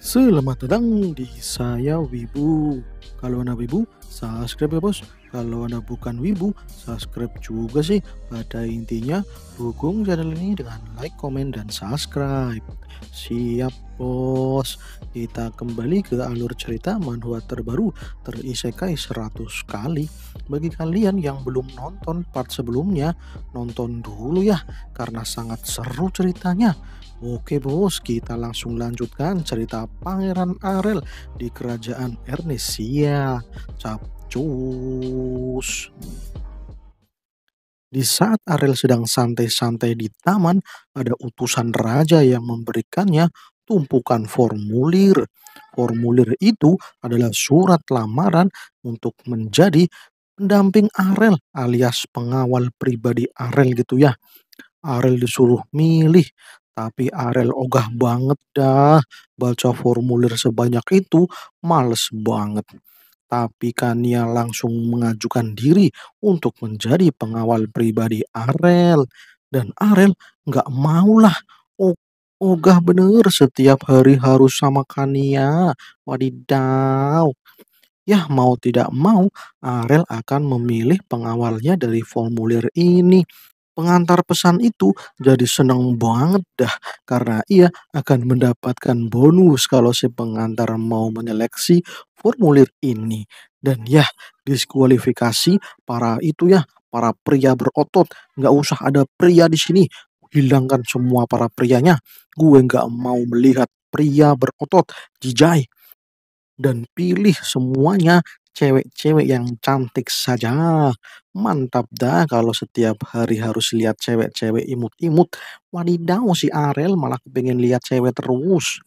Selamat datang di Saya Wibu. Kalau Anda Wibu, subscribe ya bos. Kalau Anda bukan Wibu, subscribe juga sih. Pada intinya, dukung channel ini dengan like, komen, dan subscribe. Siap bos, kita kembali ke alur cerita manhwa terbaru terisekai 100 kali. Bagi kalian yang belum nonton part sebelumnya, nonton dulu ya, karena sangat seru ceritanya. Oke bos, kita langsung lanjutkan cerita Pangeran Arel di kerajaan Ernesia. Capcus. Di saat Arel sedang santai-santai di taman, ada utusan raja yang memberikannya tumpukan formulir. Formulir itu adalah surat lamaran untuk menjadi pendamping Arel alias pengawal pribadi Arel gitu ya. Arel disuruh milih, tapi Arel ogah banget dah. Baca formulir sebanyak itu, males banget. Tapi Kania langsung mengajukan diri untuk menjadi pengawal pribadi Arel. Dan Arel nggak maulah. O- Ogah bener setiap hari harus sama Kania. Wadidaw. Ya mau tidak mau, Arel akan memilih pengawalnya dari formulir ini. Pengantar pesan itu jadi seneng banget dah karena ia akan mendapatkan bonus kalau si pengantar mau menyeleksi formulir ini. Dan ya, diskualifikasi para pria berotot. Nggak usah ada pria di sini. Hilangkan semua para prianya. Gue nggak mau melihat pria berotot. Jijai. Dan pilih semuanya cewek-cewek yang cantik saja. Mantap dah kalau setiap hari harus lihat cewek-cewek imut-imut. Wadidaw si Arel malah pengen lihat cewek terus.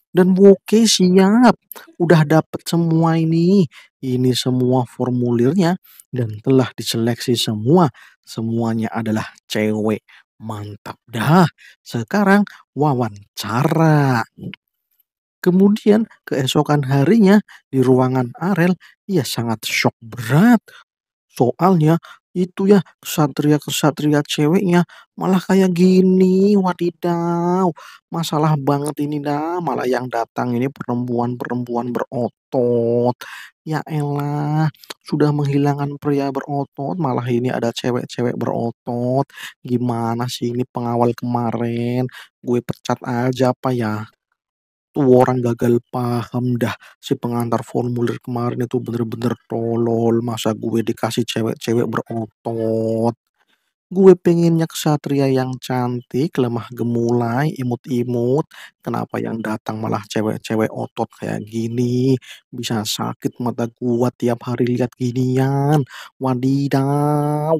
Dan oke siap, udah dapet semua ini. Ini semua formulirnya dan telah diseleksi semua. Semuanya adalah cewek. Mantap dah. Sekarang wawancara. Kemudian keesokan harinya di ruangan Arel, ia sangat syok berat. Soalnya itu ya kesatria-kesatria ceweknya malah kayak gini, wadidaw. Masalah banget ini dah, malah yang datang ini perempuan-perempuan berotot. Ya elah, sudah menghilangkan pria berotot, malah ini ada cewek-cewek berotot. Gimana sih ini pengawal kemarin? Gue pecat aja apa ya? Tuh orang gagal paham dah. Si pengantar formulir kemarin itu bener-bener tolol. Masa gue dikasih cewek-cewek berotot. Gue pengennya kesatria yang cantik, lemah gemulai, imut-imut. Kenapa yang datang malah cewek-cewek otot kayak gini? Bisa sakit mata gua tiap hari lihat ginian. Wadidaw.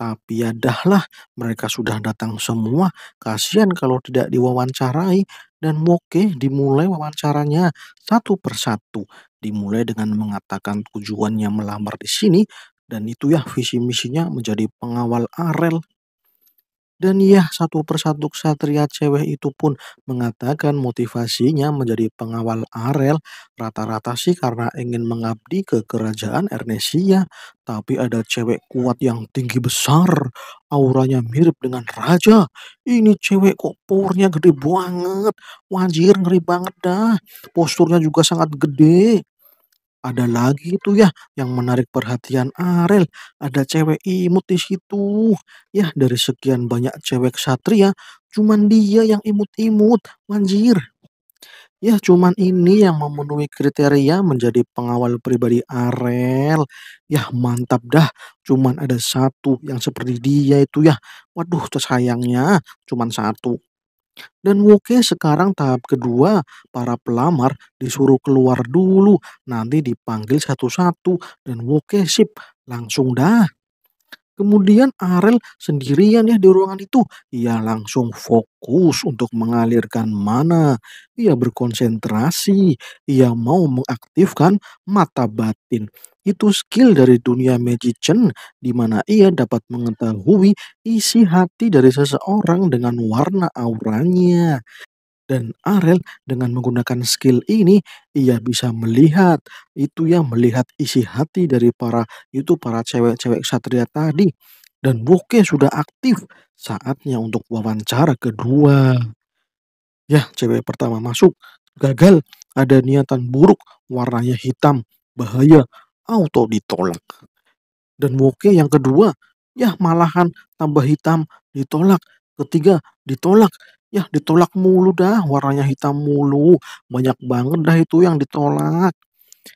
Tapi ya dahlah, mereka sudah datang semua. Kasihan kalau tidak diwawancarai. Dan oke, dimulai wawancaranya satu persatu. Dimulai dengan mengatakan tujuannya melamar di sini. Dan itu ya visi misinya menjadi pengawal Arel. Dan ya, satu persatu ksatria cewek itu pun mengatakan motivasinya menjadi pengawal Arel. Rata-rata sih karena ingin mengabdi ke kerajaan Ernesia. Tapi ada cewek kuat yang tinggi besar. Auranya mirip dengan raja. Ini cewek kok powernya gede banget. Wajir ngeri banget dah. Posturnya juga sangat gede. Ada lagi itu ya yang menarik perhatian Arel. Ada cewek imut di situ. Ya dari sekian banyak cewek satria, cuman dia yang imut-imut. Anjir. Ya cuman ini yang memenuhi kriteria menjadi pengawal pribadi Arel. Ya mantap dah. Cuman ada satu yang seperti dia itu ya. Waduh sayangnya cuman satu. Dan oke sekarang tahap kedua, para pelamar disuruh keluar dulu, nanti dipanggil satu-satu, dan oke sip, langsung dah. Kemudian Arel sendirian ya di ruangan itu. Ia langsung fokus untuk mengalirkan mana. Ia berkonsentrasi. Ia mau mengaktifkan mata batin. Itu skill dari dunia magician di mana ia dapat mengetahui isi hati dari seseorang dengan warna auranya. Dan Arel dengan menggunakan skill ini ia bisa melihat itu ya melihat isi hati dari para cewek-cewek satria tadi dan Boke sudah aktif saatnya untuk wawancara kedua. Yah, cewek pertama masuk, gagal, ada niatan buruk, warnanya hitam, bahaya, auto ditolak. Dan Woke yang kedua, yah malahan tambah hitam, ditolak. Ketiga, ditolak. Yah ditolak mulu dah, warnanya hitam mulu. Banyak banget dah itu yang ditolak.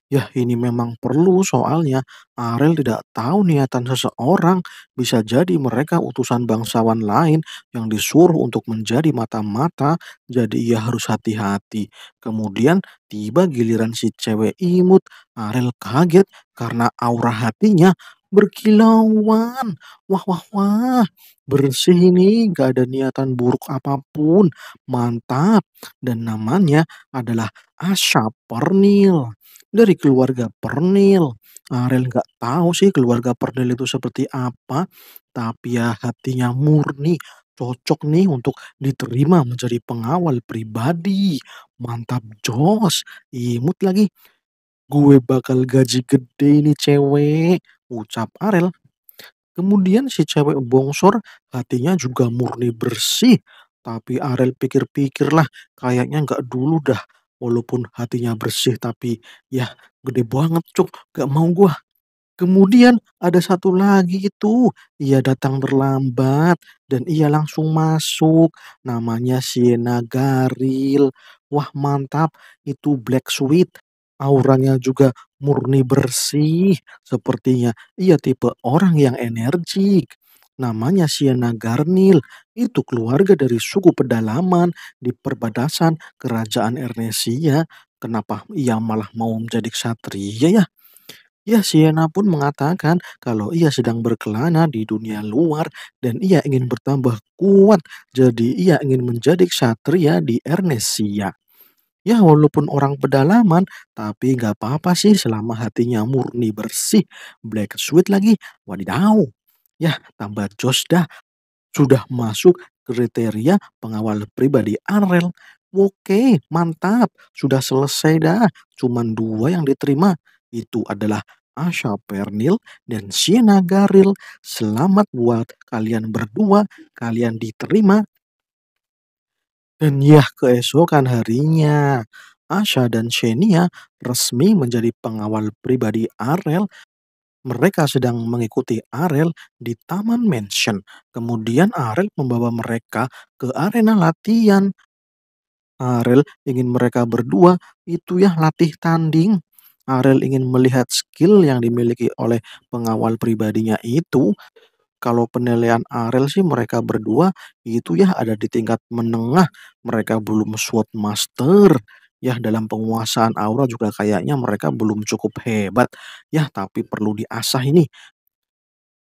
Yah, ini memang perlu soalnya Arel tidak tahu niatan seseorang. Bisa jadi mereka utusan bangsawan lain yang disuruh untuk menjadi mata-mata. Jadi ia harus hati-hati. Kemudian tiba giliran si cewek imut. Arel kaget karena aura hatinya berkilauan. Wah, wah, wah. Bersih ini, gak ada niatan buruk apapun. Mantap. Dan namanya adalah Asya Pernil dari keluarga Pernil. Arel nggak tahu sih keluarga Pernil itu seperti apa, tapi ya hatinya murni, cocok nih untuk diterima menjadi pengawal pribadi. Mantap jos, imut lagi. Gue bakal gaji gede ini cewek, ucap Arel. Kemudian si cewek bongsor hatinya juga murni bersih. Tapi Arel pikir-pikir lah, kayaknya nggak dulu dah. Walaupun hatinya bersih tapi ya gede banget cuk, gak mau gua. Kemudian ada satu lagi itu, ia datang terlambat dan ia langsung masuk. Namanya Siena Garil. Wah mantap, itu Black Sweet. Auranya juga murni bersih. Sepertinya ia tipe orang yang energik. Namanya Siena Garnil. Itu keluarga dari suku pedalaman di perbatasan kerajaan Ernesia. Kenapa ia malah mau menjadi ksatria ya? Ya, Sienna pun mengatakan kalau ia sedang berkelana di dunia luar dan ia ingin bertambah kuat. Jadi ia ingin menjadi ksatria di Ernesia. Ya, walaupun orang pedalaman, tapi nggak apa-apa sih selama hatinya murni bersih. Black sweet lagi, wadidaw. Ya, tambah jos dah. Sudah masuk kriteria pengawal pribadi Arel. Oke, mantap. Sudah selesai dah. Cuman dua yang diterima. Itu adalah Asha Pernil dan Sienna Garil. Selamat buat kalian berdua. Kalian diterima. Dan ya keesokan harinya, Asha dan Xenia resmi menjadi pengawal pribadi Arel. Mereka sedang mengikuti Arel di Taman Mansion. Kemudian Arel membawa mereka ke arena latihan. Arel ingin mereka berdua itu ya latih tanding. Arel ingin melihat skill yang dimiliki oleh pengawal pribadinya itu. Kalau penilaian Arel sih mereka berdua itu ya ada di tingkat menengah. Mereka belum SWOT master. Ya dalam penguasaan aura juga kayaknya mereka belum cukup hebat. Ya tapi perlu diasah ini.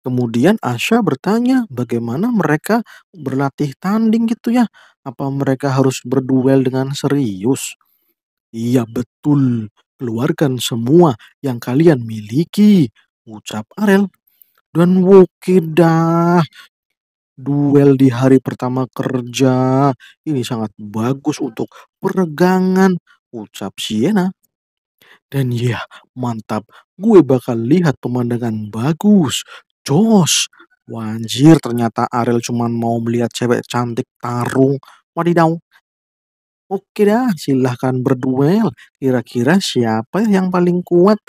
Kemudian Asya bertanya bagaimana mereka berlatih tanding gitu ya. Apa mereka harus berduel dengan serius? Iya betul. Keluarkan semua yang kalian miliki. Ucap Arel. Dan wokedah. Duel di hari pertama kerja. Ini sangat bagus untuk peregangan. Ucap Siena. Dan ya, mantap. Gue bakal lihat pemandangan bagus. Jos. Wanjir, ternyata Ariel cuman mau melihat cewek cantik tarung. Wadidaw. Oke dah, silahkan berduel. Kira-kira siapa yang paling kuat?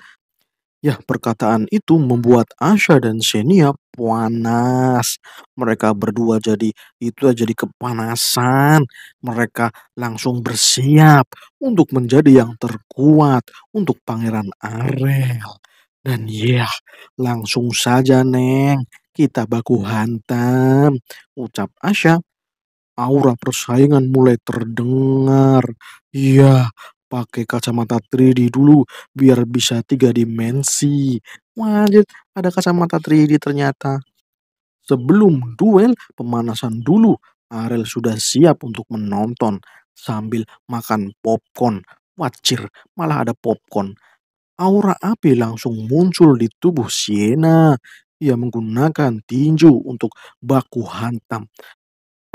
Ya, perkataan itu membuat Asha dan Xenia panas. Mereka berdua jadi kepanasan. Mereka langsung bersiap untuk menjadi yang terkuat untuk Pangeran Arel. Dan ya, langsung saja Neng, kita baku hantam. Ucap Asha. Aura persaingan mulai terdengar. Iya, pakai kacamata 3D dulu biar bisa tiga dimensi. Wajib ada kacamata 3D ternyata. Sebelum duel, pemanasan dulu. Arel sudah siap untuk menonton sambil makan popcorn. Wajir, malah ada popcorn. Aura api langsung muncul di tubuh Siena. Ia menggunakan tinju untuk baku hantam.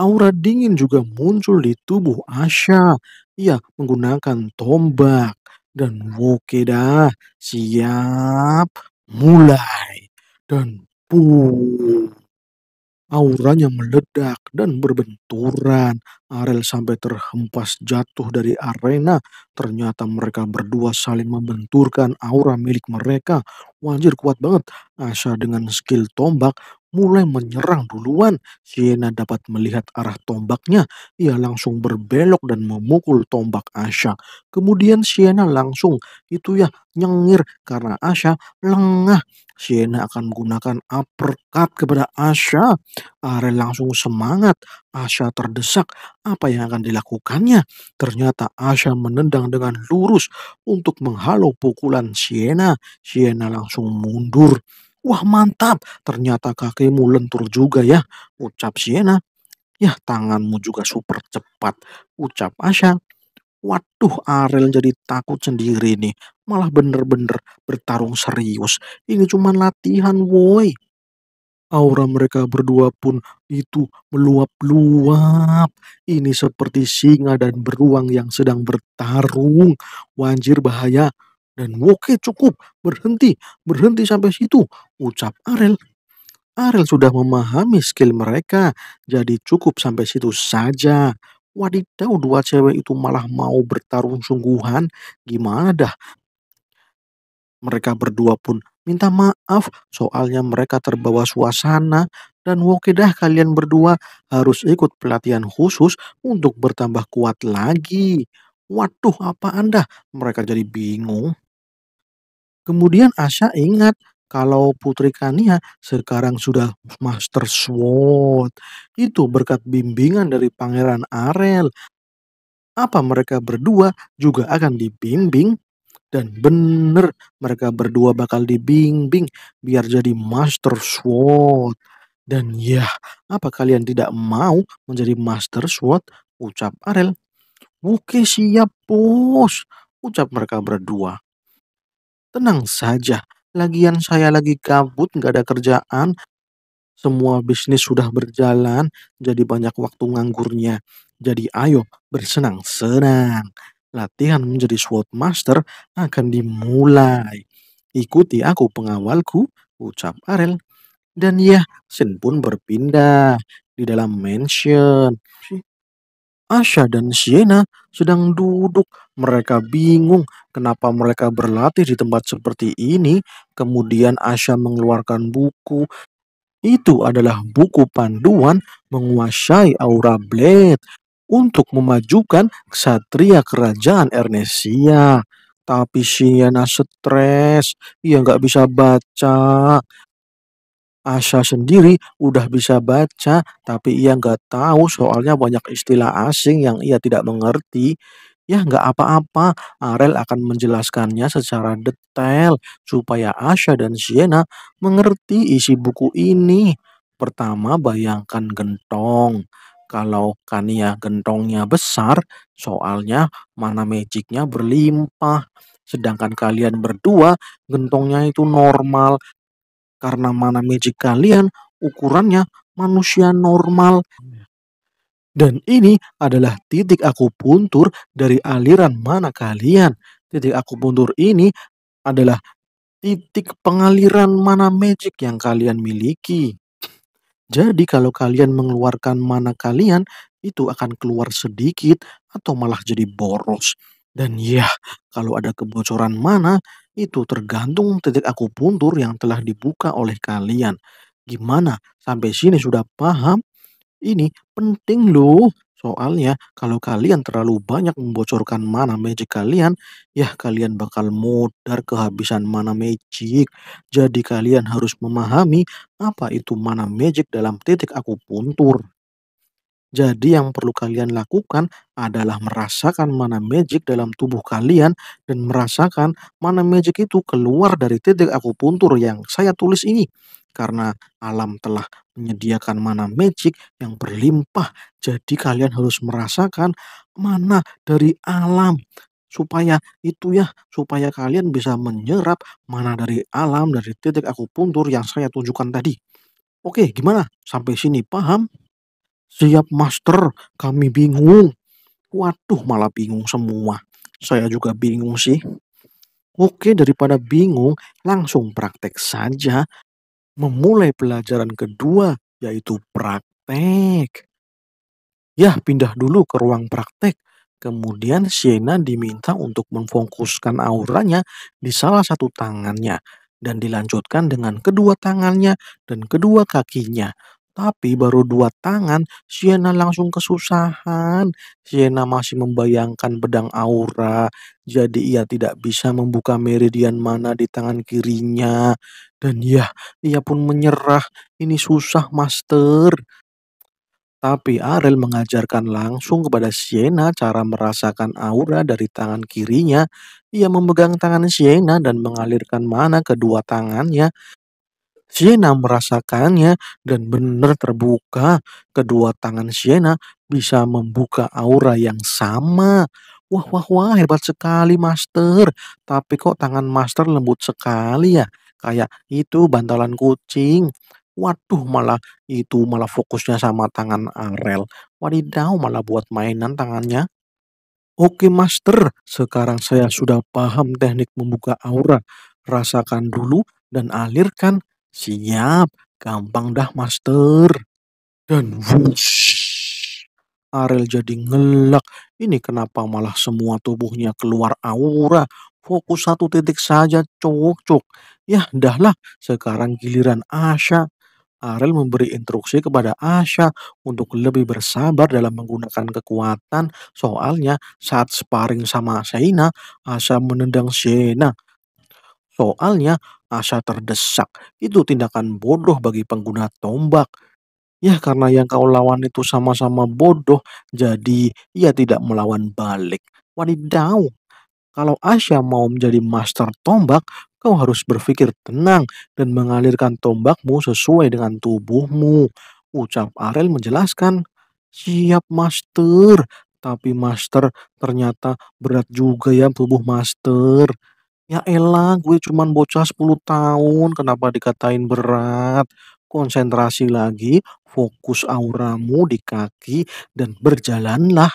Aura dingin juga muncul di tubuh Asha. Ia menggunakan tombak. Dan Wokeda siap mulai. Dan boom. Auranya meledak dan berbenturan. Arel sampai terhempas jatuh dari arena. Ternyata mereka berdua saling membenturkan aura milik mereka. Wajir kuat banget. Asha dengan skill tombak mulai menyerang duluan. Sienna dapat melihat arah tombaknya. Ia langsung berbelok dan memukul tombak Asha. Kemudian Sienna langsung nyengir karena Asha lengah. Sienna akan menggunakan uppercut kepada Asha. Arel langsung semangat. Asha terdesak. Apa yang akan dilakukannya? Ternyata Asha menendang dengan lurus untuk menghalau pukulan Sienna. Sienna langsung mundur. Wah mantap, ternyata kakimu lentur juga ya, ucap Sienna. Ya tanganmu juga super cepat, ucap Asha. Waduh, Arel jadi takut sendiri nih. Malah bener-bener bertarung serius. Ini cuma latihan, woi. Aura mereka berdua pun itu meluap-luap. Ini seperti singa dan beruang yang sedang bertarung. Wanjir bahaya. Dan oke cukup, berhenti, berhenti sampai situ, ucap Arel. Arel sudah memahami skill mereka, jadi cukup sampai situ saja. Wadidaw, dua cewek itu malah mau bertarung sungguhan. Gimana dah? Mereka berdua pun minta maaf soalnya mereka terbawa suasana dan oke dah kalian berdua harus ikut pelatihan khusus untuk bertambah kuat lagi. Waduh, apa Anda? Mereka jadi bingung. Kemudian Asya ingat kalau Putri Kania sekarang sudah Master Sword. Itu berkat bimbingan dari Pangeran Arel. Apa mereka berdua juga akan dibimbing? Dan bener, mereka berdua bakal dibimbing biar jadi Master Sword. Dan ya, apa kalian tidak mau menjadi Master Sword? Ucap Arel. Oke siap bos, ucap mereka berdua. Tenang saja, lagian saya lagi kabut gak ada kerjaan. Semua bisnis sudah berjalan, jadi banyak waktu nganggurnya. Jadi ayo bersenang-senang. Latihan menjadi Sword Master akan dimulai. Ikuti aku pengawalku, ucap Arel. Dan ya, Sin pun berpindah di dalam mansion. Asha dan Sienna sedang duduk. Mereka bingung kenapa mereka berlatih di tempat seperti ini. Kemudian Asha mengeluarkan buku. Itu adalah buku panduan menguasai aura blade untuk memajukan ksatria kerajaan Ernesia. Tapi Sienna stres, ia nggak bisa baca. Asha sendiri udah bisa baca, tapi ia nggak tahu soalnya banyak istilah asing yang ia tidak mengerti. Ya nggak apa-apa, Arel akan menjelaskannya secara detail supaya Asha dan Sienna mengerti isi buku ini. Pertama, bayangkan gentong. Kalau Kania gentongnya besar, soalnya mana magicnya berlimpah. Sedangkan kalian berdua gentongnya itu normal karena mana magic kalian ukurannya manusia normal. Dan ini adalah titik akupuntur dari aliran mana kalian. Titik akupuntur ini adalah titik pengaliran mana magic yang kalian miliki. Jadi kalau kalian mengeluarkan mana kalian, itu akan keluar sedikit atau malah jadi boros. Dan ya, kalau ada kebocoran mana, itu tergantung titik akupuntur yang telah dibuka oleh kalian. Gimana? Sampai sini sudah paham? Ini penting loh. Soalnya kalau kalian terlalu banyak membocorkan mana magic kalian, ya kalian bakal modar kehabisan mana magic. Jadi kalian harus memahami apa itu mana magic dalam titik akupuntur. Jadi yang perlu kalian lakukan adalah merasakan mana magic dalam tubuh kalian dan merasakan mana magic itu keluar dari titik akupuntur yang saya tulis ini. Karena alam telah menyediakan mana magic yang berlimpah. Jadi kalian harus merasakan mana dari alam. Supaya kalian bisa menyerap mana dari alam dari titik akupuntur yang saya tunjukkan tadi. Oke, gimana? Sampai sini paham? Siap master, kami bingung. Waduh, malah bingung semua. Saya juga bingung sih. Oke, daripada bingung, langsung praktek saja. Memulai pelajaran kedua. yaitu praktek. Ya, pindah dulu ke ruang praktek. Kemudian Sienna diminta untuk memfokuskan auranya di salah satu tangannya dan dilanjutkan dengan kedua tangannya dan kedua kakinya. Tapi baru dua tangan, Sienna langsung kesusahan. Sienna masih membayangkan pedang aura, jadi ia tidak bisa membuka meridian mana di tangan kirinya. Dan ya, ia pun menyerah. Ini susah, Master. Tapi Arel mengajarkan langsung kepada Sienna cara merasakan aura dari tangan kirinya. Ia memegang tangan Sienna dan mengalirkan mana kedua tangannya. Sienna merasakannya dan benar terbuka. Kedua tangan Sienna bisa membuka aura yang sama. Wah, wah, wah, hebat sekali, Master. Tapi kok tangan Master lembut sekali ya? Kayak itu bantalan kucing. Waduh, malah fokusnya sama tangan Arel. Wadidaw, malah buat mainan tangannya. Oke, Master. Sekarang saya sudah paham teknik membuka aura. Rasakan dulu dan alirkan. Siap, gampang dah, Master. Dan wush, Arel jadi ngelak. Ini kenapa malah semua tubuhnya keluar aura? Fokus satu titik saja, cuk, cuk. Ya, dahlah. Sekarang giliran Asha. Arel memberi instruksi kepada Asha untuk lebih bersabar dalam menggunakan kekuatan. Soalnya saat sparring sama Shaina, Asha menendang Shayna. Soalnya Asha terdesak. Itu tindakan bodoh bagi pengguna tombak. Ya, karena yang kau lawan itu sama-sama bodoh, jadi ia tidak melawan balik. Wadidaw, kalau Asya mau menjadi master tombak, kau harus berpikir tenang dan mengalirkan tombakmu sesuai dengan tubuhmu. Ucap Arel menjelaskan. Siap, Master. Tapi Master, ternyata berat juga ya tubuh Master. Ya elah, gue cuman bocah 10 tahun, kenapa dikatain berat? Konsentrasi lagi, fokus auramu di kaki, dan berjalanlah.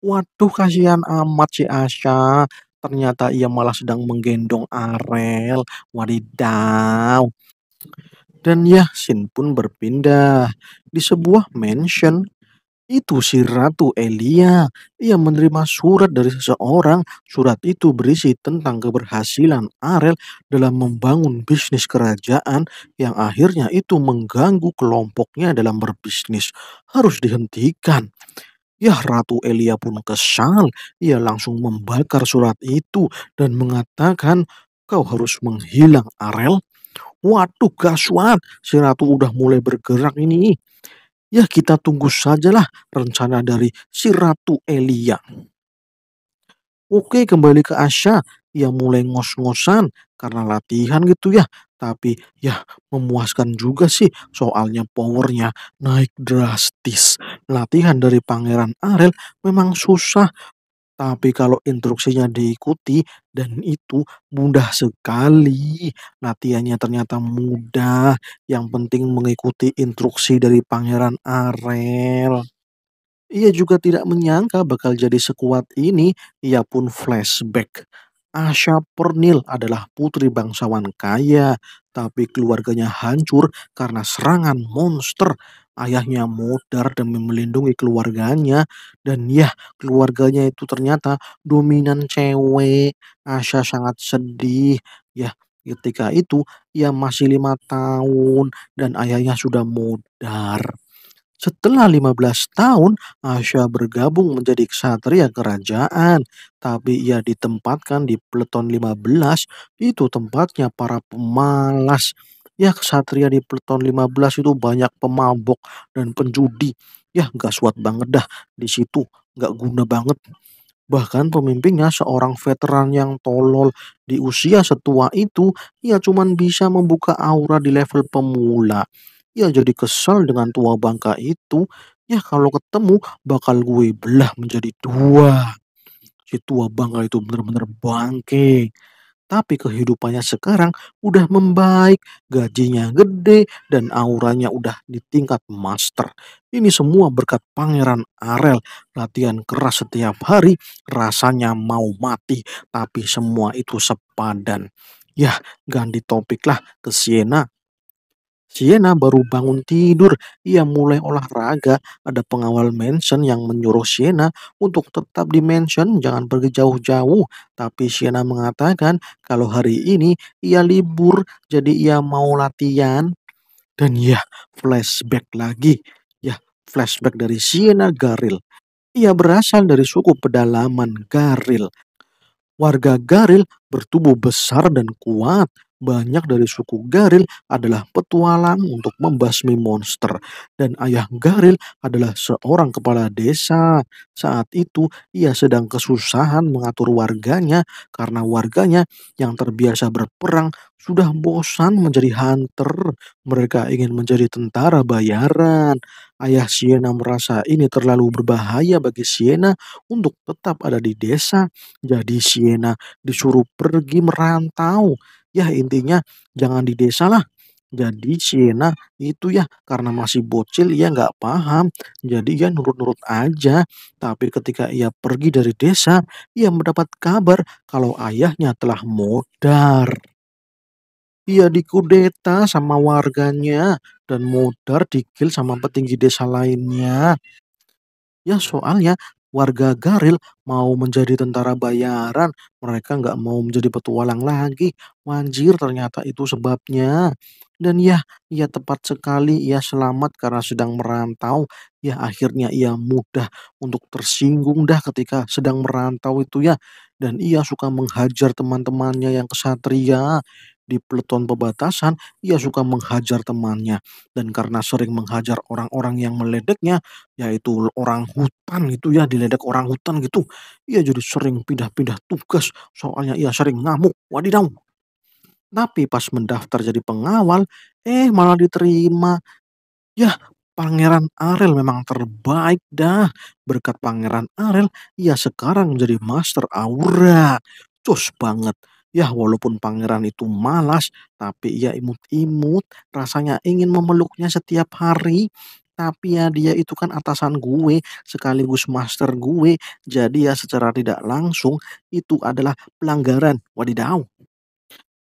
Waduh, kasihan amat si Asya. Ternyata ia malah sedang menggendong Arel. Wadidaw. Dan ya, Sin pun berpindah. Di sebuah mansion, itu si Ratu Elia. Ia menerima surat dari seseorang. Surat itu berisi tentang keberhasilan Arel dalam membangun bisnis kerajaan yang akhirnya itu mengganggu kelompoknya dalam berbisnis. Harus dihentikan. Ya, Ratu Elia pun kesal. Ia langsung membakar surat itu dan mengatakan, kau harus menghilang, Arel. Waduh, gaswat. Si Ratu udah mulai bergerak ini. Ya, kita tunggu sajalah rencana dari si Ratu Elia. Oke, kembali ke Asha. Ia mulai ngos-ngosan karena latihan gitu ya. Tapi ya, memuaskan juga sih soalnya powernya naik drastis. Latihan dari Pangeran Arel memang susah, tapi kalau instruksinya diikuti dan itu mudah sekali. Latihannya ternyata mudah. Yang penting mengikuti instruksi dari Pangeran Arel. Ia juga tidak menyangka bakal jadi sekuat ini. Ia pun flashback. Asha Pernil adalah putri bangsawan kaya, tapi keluarganya hancur karena serangan monster. Ayahnya modar demi melindungi keluarganya, dan ya, keluarganya itu ternyata dominan cewek. Asha sangat sedih. Ya, ketika itu ia masih 5 tahun dan ayahnya sudah modar. Setelah 15 tahun, Asha bergabung menjadi ksatria kerajaan. Tapi ia ditempatkan di peleton 15, itu tempatnya para pemalas. Ya, ksatria di peleton 15 itu banyak pemabok dan penjudi. Ya, gaswat banget dah di situ. Gak guna banget. Bahkan pemimpinnya seorang veteran yang tolol di usia setua itu, ia cuman bisa membuka aura di level pemula. Ia jadi kesal dengan tua bangka itu. Ya kalau ketemu bakal gue belah menjadi dua. Si tua bangka itu bener-bener bangke. Tapi kehidupannya sekarang udah membaik, gajinya gede, dan auranya udah di tingkat master. Ini semua berkat Pangeran Arel. Latihan keras setiap hari, rasanya mau mati, tapi semua itu sepadan. Ya, ganti topik lah ke Siena. Sienna baru bangun tidur. Ia mulai olahraga. Ada pengawal mansion yang menyuruh Sienna untuk tetap di mansion, jangan pergi jauh-jauh. Tapi Sienna mengatakan kalau hari ini ia libur, jadi ia mau latihan. Dan ya, flashback lagi. Ya, flashback dari Sienna Garil. Ia berasal dari suku pedalaman Garil. Warga Garil bertubuh besar dan kuat. Banyak dari suku Garil adalah petualang untuk membasmi monster. Dan ayah Garil adalah seorang kepala desa. Saat itu ia sedang kesusahan mengatur warganya karena warganya yang terbiasa berperang sudah bosan menjadi hunter. Mereka ingin menjadi tentara bayaran. Ayah Sienna merasa ini terlalu berbahaya bagi Sienna untuk tetap ada di desa. Jadi Siena disuruh pergi merantau. Ya intinya jangan di desa lah. Jadi Siena itu ya karena masih bocil ia nggak paham. Jadi ia nurut-nurut aja. Tapi ketika ia pergi dari desa, ia mendapat kabar kalau ayahnya telah modar. Ia dikudeta sama warganya dan modar dikil sama petinggi desa lainnya. Ya soalnya warga Garil mau menjadi tentara bayaran, mereka nggak mau menjadi petualang lagi. Wanjir ternyata itu sebabnya. Dan ya, ia tepat sekali ia selamat karena sedang merantau. Ya akhirnya ia mudah untuk tersinggung dah ketika sedang merantau itu ya. Dan ia suka menghajar teman-temannya yang kesatria. Di peleton perbatasan, ia suka menghajar temannya. Dan karena sering menghajar orang-orang yang meledeknya, yaitu orang hutan itu ya, diledek orang hutan gitu. Ia jadi sering pindah-pindah tugas, soalnya ia sering ngamuk, wadidaw. Tapi pas mendaftar jadi pengawal, malah diterima. Yah, Pangeran Arel memang terbaik dah. Berkat Pangeran Arel, ia sekarang menjadi Master Aura. Cus banget. Yah, walaupun pangeran itu malas, tapi ia imut-imut. Rasanya ingin memeluknya setiap hari. Tapi ya dia itu kan atasan gue, sekaligus master gue. Jadi ya secara tidak langsung, itu adalah pelanggaran. Wadidaw.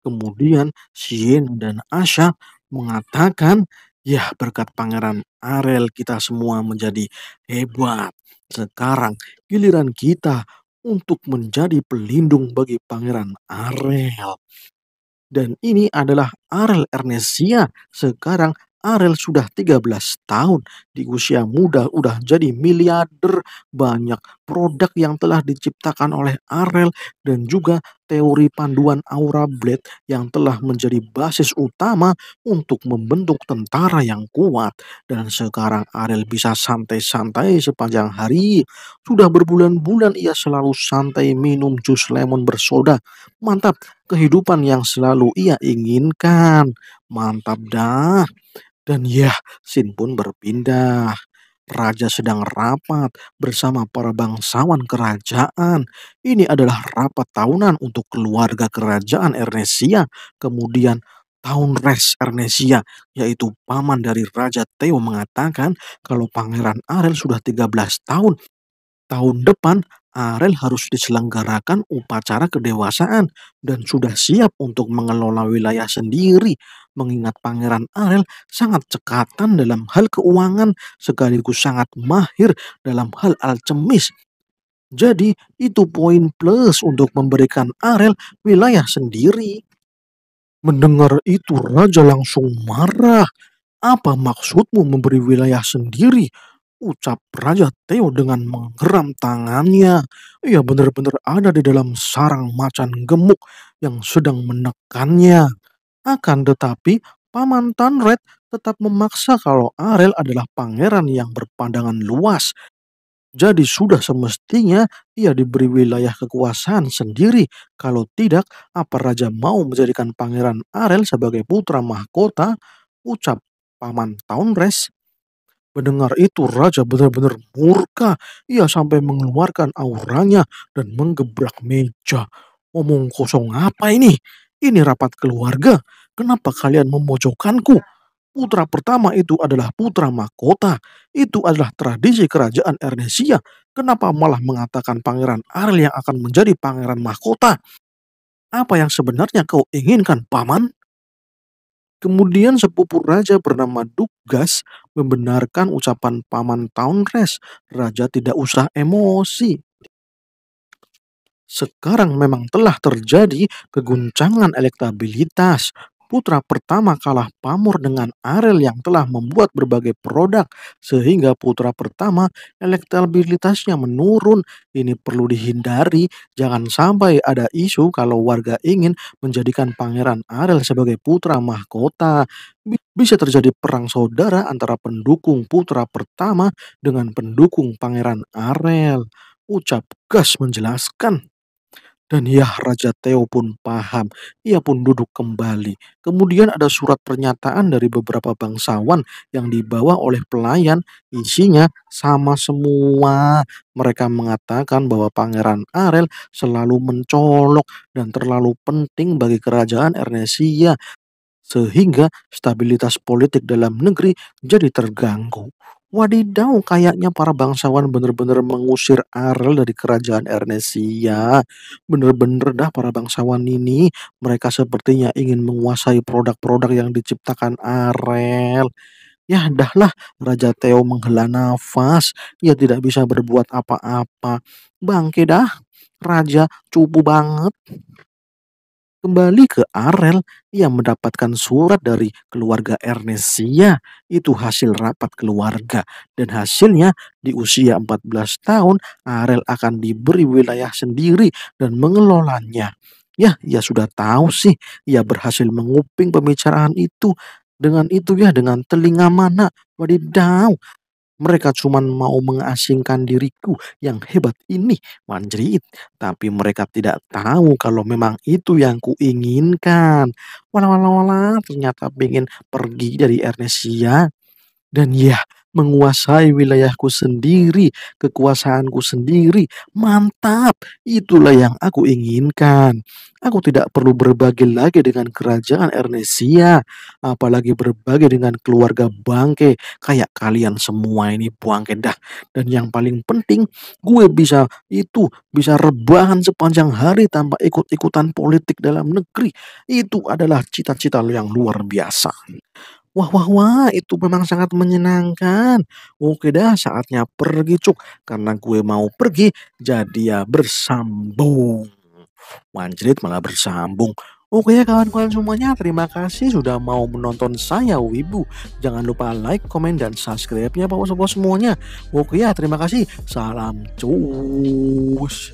Kemudian Shin dan Asha mengatakan, ya berkat Pangeran Arel kita semua menjadi hebat. Sekarang giliran kita untuk menjadi pelindung bagi Pangeran Arel. Dan ini adalah Arel Ernest. Sekarang Arel sudah 13 tahun. Di usia muda udah jadi miliarder. Banyak produk yang telah diciptakan oleh Arel. Dan juga teori panduan Aura Blade yang telah menjadi basis utama untuk membentuk tentara yang kuat. Dan sekarang Arel bisa santai-santai sepanjang hari. Sudah berbulan-bulan ia selalu santai minum jus lemon bersoda. Mantap, kehidupan yang selalu ia inginkan. Mantap dah. Dan ya, Sin pun berpindah. Raja sedang rapat bersama para bangsawan kerajaan. Ini adalah rapat tahunan untuk keluarga kerajaan Ernesia. Kemudian tahun res Ernesia, yaitu paman dari Raja Theo mengatakan kalau Pangeran Arel sudah 13 tahun. Tahun depan, Arel harus diselenggarakan upacara kedewasaan dan sudah siap untuk mengelola wilayah sendiri. Mengingat Pangeran Arel sangat cekatan dalam hal keuangan sekaligus sangat mahir dalam hal alkemis. Jadi, itu poin plus untuk memberikan Arel wilayah sendiri. Mendengar itu, Raja langsung marah. Apa maksudmu memberi wilayah sendiri? Ucap Raja Theo dengan menggeram tangannya. Ia benar-benar ada di dalam sarang macan gemuk yang sedang menekannya. Akan tetapi, Paman Tanred tetap memaksa kalau Arel adalah pangeran yang berpandangan luas. Jadi sudah semestinya ia diberi wilayah kekuasaan sendiri. Kalau tidak, apa raja mau menjadikan Pangeran Arel sebagai putra mahkota? Ucap Paman Taunres. Mendengar itu raja benar-benar murka. Ia sampai mengeluarkan auranya dan menggebrak meja. Omong kosong apa ini? Ini rapat keluarga. Kenapa kalian memojokkanku? Putra pertama itu adalah putra mahkota. Itu adalah tradisi kerajaan Ernesia. Kenapa malah mengatakan Pangeran Arel yang akan menjadi pangeran mahkota? Apa yang sebenarnya kau inginkan, Paman? Kemudian sepupu raja bernama Duggas membenarkan ucapan paman Taunres. Raja tidak usah emosi. Sekarang memang telah terjadi keguncangan elektabilitas. Putra pertama kalah pamor dengan Arel yang telah membuat berbagai produk, sehingga putra pertama elektabilitasnya menurun. Ini perlu dihindari, jangan sampai ada isu kalau warga ingin menjadikan Pangeran Arel sebagai putra mahkota. Bisa terjadi perang saudara antara pendukung putra pertama dengan pendukung Pangeran Arel. Ucap Gas menjelaskan. Dan ya, Raja Theo pun paham. Ia pun duduk kembali. Kemudian ada surat pernyataan dari beberapa bangsawan yang dibawa oleh pelayan. Isinya sama semua. Mereka mengatakan bahwa Pangeran Arel selalu mencolok dan terlalu penting bagi kerajaan Ernesia, sehingga stabilitas politik dalam negeri jadi terganggu. Wadidaw, kayaknya para bangsawan benar-benar mengusir Arel dari kerajaan Ernesia. Bener-bener dah para bangsawan ini, mereka sepertinya ingin menguasai produk-produk yang diciptakan Arel. Ya dahlah, Raja Theo menghela nafas. Ia tidak bisa berbuat apa-apa. Bangke dah, Raja cupu banget. Kembali ke Arel, ia mendapatkan surat dari keluarga Ernesia. Itu hasil rapat keluarga. Dan hasilnya di usia 14 tahun, Arel akan diberi wilayah sendiri dan mengelolanya. Ya, ia sudah tahu sih. Ia berhasil menguping pembicaraan itu. Dengan itu ya, dengan telinga mana. Wadidaw, mereka cuma mau mengasingkan diriku yang hebat ini, Manjrit. Tapi mereka tidak tahu kalau memang itu yang kuinginkan. Walah, walah, walah, ternyata pengen pergi dari Ernesia. Dan ya, menguasai wilayahku sendiri, kekuasaanku sendiri. Mantap, itulah yang aku inginkan. Aku tidak perlu berbagi lagi dengan kerajaan Ernesia, apalagi berbagi dengan keluarga bangke. Kayak kalian semua ini bangke dah. Dan yang paling penting, gue bisa rebahan sepanjang hari tanpa ikut-ikutan politik dalam negeri. Itu adalah cita-cita yang luar biasa. Wah, wah, wah, itu memang sangat menyenangkan. Oke dah, saatnya pergi, Cuk. Karena gue mau pergi, jadi ya bersambung. Wanjrit malah bersambung. Oke ya kawan-kawan semuanya, terima kasih sudah mau menonton saya Wibu. Jangan lupa like, komen, dan subscribe-nya Pak semuanya. Oke ya, terima kasih. Salam cus.